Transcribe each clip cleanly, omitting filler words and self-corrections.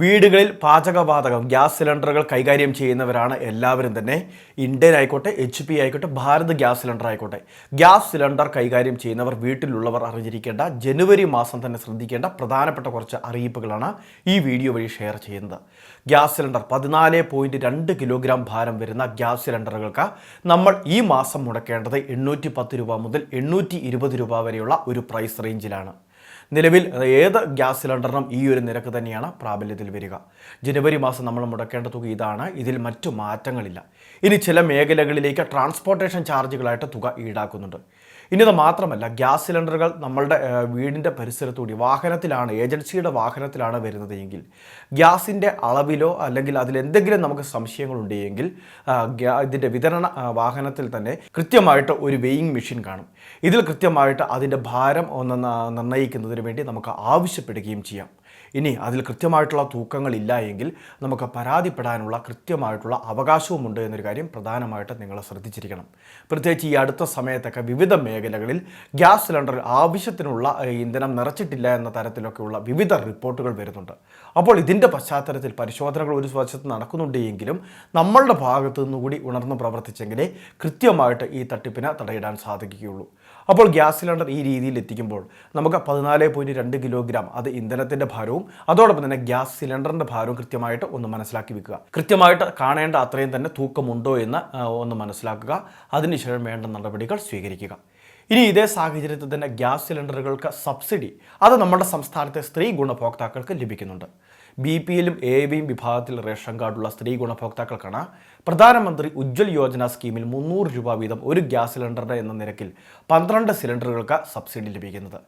വീടുകളിൽ പാചകവാതകം ഗ്യാസ് സിലിണ്ടറുകൾ കൈകാര്യം ചെയ്യുന്നവരാണ് എല്ലാവരും തന്നെ. ഇന്ത്യൻ ആയിക്കോട്ടെ, HP ആയിക്കോട്ടെ, ഭാരത് ഗ്യാസ് സിലിണ്ടർ ആയിക്കോട്ടെ, ഗ്യാസ് സിലിണ്ടർ കൈകാര്യം ചെയ്യുന്നവർ, വീട്ടിലുള്ളവർ അറിഞ്ഞിരിക്കേണ്ട, ജനുവരി മാസം തന്നെ ശ്രദ്ധിക്കേണ്ട പ്രധാനപ്പെട്ട കുറച്ച് അറിയിപ്പുകളാണ് ഈ വീഡിയോ വഴി ഷെയർ ചെയ്യുന്നത്. ഗ്യാസ് സിലിണ്ടർ 14.2 കിലോഗ്രാം ഭാരം വരുന്ന ഗ്യാസ് സിലിണ്ടറുകൾക്ക് നമ്മൾ ഈ മാസം മുടക്കേണ്ടത് 810 രൂപ മുതൽ 820 രൂപ വരെയുള്ള ഒരു പ്രൈസ് റേഞ്ചിലാണ്. നിലവിൽ ഏത് ഗ്യാസ് സിലിണ്ടറിനും ഈ ഒരു നിരക്ക് തന്നെയാണ് പ്രാബല്യത്തിൽ വരിക. ജനുവരി മാസം നമ്മൾ മുടക്കേണ്ട തുക ഇതാണ്. ഇതിൽ മറ്റു മാറ്റങ്ങളില്ല. ഇനി ചില മേഖലകളിലേക്ക് ട്രാൻസ്പോർട്ടേഷൻ ചാർജുകളായിട്ട് തുക ഈടാക്കുന്നുണ്ട്. ഇനി അത് മാത്രമല്ല, ഗ്യാസ് സിലിണ്ടറുകൾ നമ്മളുടെ വീടിൻ്റെ പരിസരത്തുകൂടി വാഹനത്തിലാണ്, ഏജൻസിയുടെ വാഹനത്തിലാണ് വരുന്നത് എങ്കിൽ ഗ്യാസിൻ്റെ അളവിലോ അല്ലെങ്കിൽ അതിലെന്തെങ്കിലും നമുക്ക് സംശയങ്ങളുണ്ടെങ്കിൽ ഇതിൻ്റെ വിതരണ വാഹനത്തിൽ തന്നെ കൃത്യമായിട്ട് ഒരു വെയിങ് മെഷീൻ കാണും. ഇതിൽ കൃത്യമായിട്ട് അതിൻ്റെ ഭാരം ഒന്ന് നിർണ്ണയിക്കുന്നതിന് വേണ്ടി നമുക്ക് ആവശ്യപ്പെടുകയും ചെയ്യാം. ഇനി അതിൽ കൃത്യമായിട്ടുള്ള തൂക്കങ്ങളില്ല എങ്കിൽ നമുക്ക് പരാതിപ്പെടാനുള്ള കൃത്യമായിട്ടുള്ള അവകാശവുമുണ്ട് എന്നൊരു കാര്യം പ്രധാനമായിട്ട് നിങ്ങൾ ശ്രദ്ധിച്ചിരിക്കണം. പ്രത്യേകിച്ച് ഈ അടുത്ത സമയത്തൊക്കെ വിവിധ മേഖലകളിൽ ഗ്യാസ് സിലിണ്ടർ ആവശ്യത്തിനുള്ള ഇന്ധനം നിറച്ചിട്ടില്ല എന്ന തരത്തിലൊക്കെയുള്ള വിവിധ റിപ്പോർട്ടുകൾ വരുന്നുണ്ട്. അപ്പോൾ ഇതിൻ്റെ പശ്ചാത്തലത്തിൽ പരിശോധനകൾ ഒരു വശത്ത് നടക്കുന്നുണ്ട് എങ്കിലും നമ്മളുടെ ഭാഗത്തു നിന്നുകൂടി ഉണർന്ന് പ്രവർത്തിച്ചെങ്കിലേ കൃത്യമായിട്ട് ഈ തട്ടിപ്പിന് തടയിടാൻ സാധിക്കുകയുള്ളൂ. അപ്പോൾ ഗ്യാസ് സിലിണ്ടർ ഈ രീതിയിൽ എത്തിക്കുമ്പോൾ നമുക്ക് 14.2 കിലോഗ്രാം അത് ഇന്ധനത്തിൻ്റെ ഭാരവും അതോടൊപ്പം തന്നെ ഗ്യാസ് സിലിണ്ടറിൻ്റെ ഭാരവും കൃത്യമായിട്ട് ഒന്ന് മനസ്സിലാക്കി വെക്കുക. കൃത്യമായിട്ട് കാണേണ്ട അത്രയും തന്നെ തൂക്കമുണ്ടോ എന്ന് ഒന്ന് മനസ്സിലാക്കുക. അതിനുശേഷം വേണ്ട നടപടികൾ സ്വീകരിക്കുക. ഇനി ഇതേ സാഹചര്യത്തിൽ തന്നെ ഗ്യാസ് സിലിണ്ടറുകൾക്ക് സബ്സിഡി അത് നമ്മുടെ സംസ്ഥാനത്തെ സ്ത്രീ ഗുണഭോക്താക്കൾക്ക് ലഭിക്കുന്നുണ്ട്. BPLും AVയും വിഭാഗത്തിൽ റേഷൻ കാർഡുള്ള സ്ത്രീ ഗുണഭോക്താക്കൾക്കാണ് പ്രധാനമന്ത്രി ഉജ്ജ്വൽ യോജന സ്കീമിൽ 300 രൂപ വീതം ഒരു ഗ്യാസ് സിലിണ്ടറിൻ്റെ എന്ന നിരക്കിൽ 12 സിലിണ്ടറുകൾക്ക് സബ്സിഡി ലഭിക്കുന്നത്.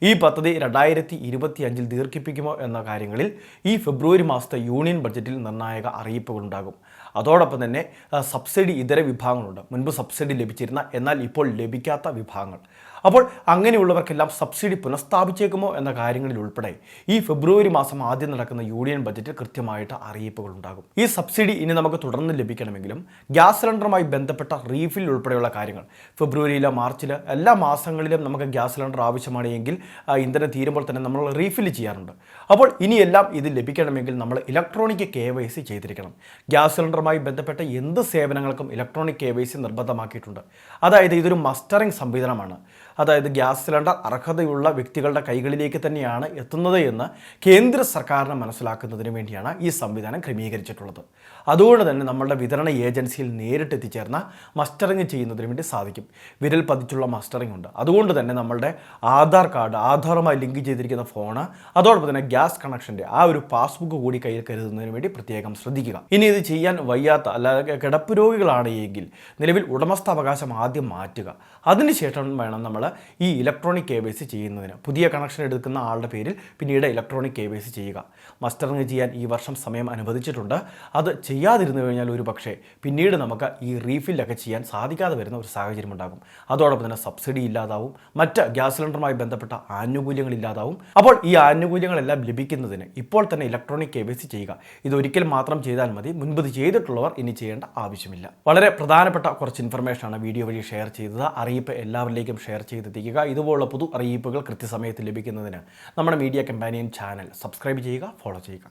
ഈ പദ്ധതി 2025 ദീർഘിപ്പിക്കുമോ എന്ന കാര്യങ്ങളിൽ ഈ ഫെബ്രുവരി മാസത്തെ യൂണിയൻ ബഡ്ജറ്റിൽ നിർണായക അറിയിപ്പുകളുണ്ടാകും. അതോടൊപ്പം തന്നെ സബ്സിഡി ഇതര വിഭാഗങ്ങളുണ്ട്. മുൻപ് സബ്സിഡി ലഭിച്ചിരുന്ന എന്നാൽ ഇപ്പോൾ ലഭിക്കാത്ത വിഭാഗങ്ങൾ. അപ്പോൾ അങ്ങനെയുള്ളവർക്കെല്ലാം സബ്സിഡി പുനഃസ്ഥാപിച്ചേക്കുമോ എന്ന കാര്യങ്ങളിൽ ഉൾപ്പെടെ ഈ ഫെബ്രുവരി മാസം ആദ്യം നടക്കുന്ന യൂണിയൻ ബഡ്ജറ്റിൽ കൃത്യമായിട്ട് അറിയിപ്പുകൾ ഉണ്ടാകും. ഈ സബ്സിഡി ഇനി നമുക്ക് തുടർന്ന് ലഭിക്കണമെങ്കിലും ഗ്യാസ് സിലിണ്ടറുമായി ബന്ധപ്പെട്ട റീഫിൽ ഉൾപ്പെടെയുള്ള കാര്യങ്ങൾ ഫെബ്രുവരിയിലോ മാർച്ചിലോ എല്ലാ മാസങ്ങളിലും നമുക്ക് ഗ്യാസ് സിലിണ്ടർ ആവശ്യമാണ് എങ്കിൽ ഇന്ധനം തീരുമ്പോൾ തന്നെ നമ്മൾ റീഫിൽ ചെയ്യാറുണ്ട്. അപ്പോൾ ഇനിയെല്ലാം ഇത് ലഭിക്കണമെങ്കിൽ നമ്മൾ ഇലക്ട്രോണിക് KYC ചെയ്തിരിക്കണം. ഗ്യാസ് സിലിണ്ടറുമായി ബന്ധപ്പെട്ട എന്ത് സേവനങ്ങൾക്കും ഇലക്ട്രോണിക് KYC നിർബന്ധമാക്കിയിട്ടുണ്ട്. അതായത് ഇതൊരു മസ്റ്ററിംഗ് സംവിധാനമാണ്. അതായത് ഗ്യാസ് സിലിണ്ടർ അർഹതയുള്ള വ്യക്തികളുടെ കൈകളിലേക്ക് തന്നെയാണ് എത്തുന്നത് എന്ന് കേന്ദ്ര സർക്കാരിനെ മനസ്സിലാക്കുന്നതിന് വേണ്ടിയാണ് ഈ സംവിധാനം ക്രമീകരിച്ചിട്ടുള്ളത്. അതുകൊണ്ട് തന്നെ നമ്മളുടെ വിതരണ ഏജൻസിയിൽ നേരിട്ട് എത്തിച്ചേർന്ന മസ്റ്ററിങ് ചെയ്യുന്നതിന് വേണ്ടി സാധിക്കും. വിരൽ പതിച്ചുള്ള മസ്റ്ററിംഗ് ഉണ്ട്. അതുകൊണ്ട് തന്നെ നമ്മളുടെ ആധാർ കാർഡ്, ആധാറുമായി ലിങ്ക് ചെയ്തിരിക്കുന്ന ഫോണ്, അതോടൊപ്പം തന്നെ ഗ്യാസ് കണക്ഷൻ്റെ ആ ഒരു പാസ്ബുക്ക് കൂടി കയ്യിൽ കരുതുന്നതിന് വേണ്ടി പ്രത്യേകം ശ്രദ്ധിക്കുക. ഇനി ഇത് ചെയ്യാൻ വയ്യാത്ത അല്ലാതെ കിടപ്പ് രോഗികളാണ് എങ്കിൽ നിലവിൽ ഉടമസ്ഥാവകാശം ആദ്യം മാറ്റുക. അതിനുശേഷം വേണം നമ്മൾ ഈ ഇലക്ട്രോണിക് KYC ചെയ്യുന്നതിന്. പുതിയ കണക്ഷൻ എടുക്കുന്ന ആളുടെ പേരിൽ പിന്നീട് ഇലക്ട്രോണിക് KYC ചെയ്യുക. മസ്റ്ററിങ് ചെയ്യാൻ ഈ വർഷം സമയം അനുവദിച്ചിട്ടുണ്ട്. അത് ചെയ്യാതിരുന്നു കഴിഞ്ഞാൽ ഒരു പക്ഷേ പിന്നീട് നമുക്ക് ഈ റീഫില്ലൊക്കെ ചെയ്യാൻ സാധിക്കാതെ വരുന്ന ഒരു സാഹചര്യം ഉണ്ടാകും. അതോടൊപ്പം തന്നെ സബ്സിഡി ഇല്ലാതാവും, മറ്റ് ഗ്യാസ് സിലിണ്ടറുമായി ബന്ധപ്പെട്ട ആനുകൂല്യങ്ങൾ ഇല്ലാതാവും. അപ്പോൾ ഈ ആനുകൂല്യങ്ങളെല്ലാം ലഭിക്കുന്നതിന് ഇപ്പോൾ തന്നെ ഇലക്ട്രോണിക് KYC ചെയ്യുക. ഇതൊരിക്കൽ മാത്രം ചെയ്താൽ മതി. മുൻപ് ഇത് ചെയ്തിട്ടുള്ളവർ ഇനി ചെയ്യേണ്ട ആവശ്യമില്ല. വളരെ പ്രധാനപ്പെട്ട കുറച്ച് ഇൻഫർമേഷനാണ് വീഡിയോ വഴി ഷെയർ ചെയ്തത്. അറിയിപ്പ് എല്ലാവരിലേക്കും ഷെയർ ചെയ്തെത്തിക്കുക. ഇതുപോലുള്ള പുതു അറിയിപ്പുകൾ കൃത്യസമയത്ത് ലഭിക്കുന്നതിന് നമ്മുടെ മീഡിയ കമ്പാനിയൻ ചാനൽ സബ്സ്ക്രൈബ് ചെയ്യുക, ഫോളോ ചെയ്യുക.